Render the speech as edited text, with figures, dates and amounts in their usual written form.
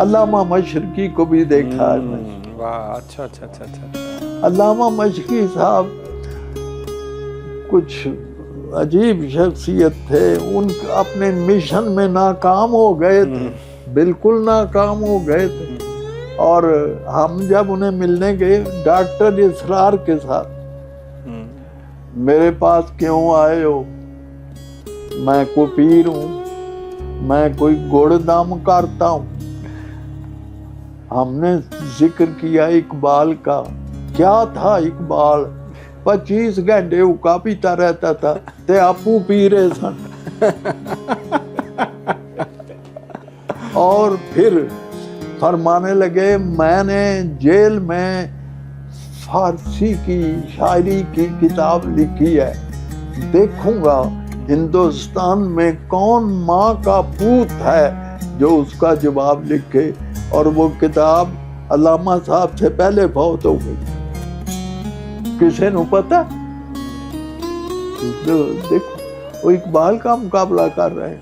علامہ مشرقی کو بھی دیکھا ہے میں. واہ، اچھا اچھا اچھا اچھا. علامہ مشرقی صاحب کچھ عجیب شخصیت تھے. ان اپنے مشن میں ناکام ہو گئے تھے، بالکل ناکام ہو گئے تھے. اور ہم جب انہیں ملنے گئے ڈاکٹر اسرار کے ساتھ، میرے پاس کیوں آئے ہو؟ میں کوئی پیر ہوں، میں کوئی گڑ دم کرتا ہوں. ہم نے ذکر کیا اقبال کا. کیا تھا اقبال؟ 25 گھنٹے حقہ پیتا رہتا تھا تے آپو پی رہے سن. اور پھر فرمانے لگے میں نے جیل میں فارسی کی شاعری کی کتاب لکھی ہے، دیکھوں گا ہندوستان میں کون ماں کا پوت ہے جو اس کا جواب لکھے. اور وہ کتاب علامہ صاحب سے پہلے فوت ہو گئی. کسی نو پتا؟ دیکھو وہ اقبال کا مقابلہ کر رہے ہیں.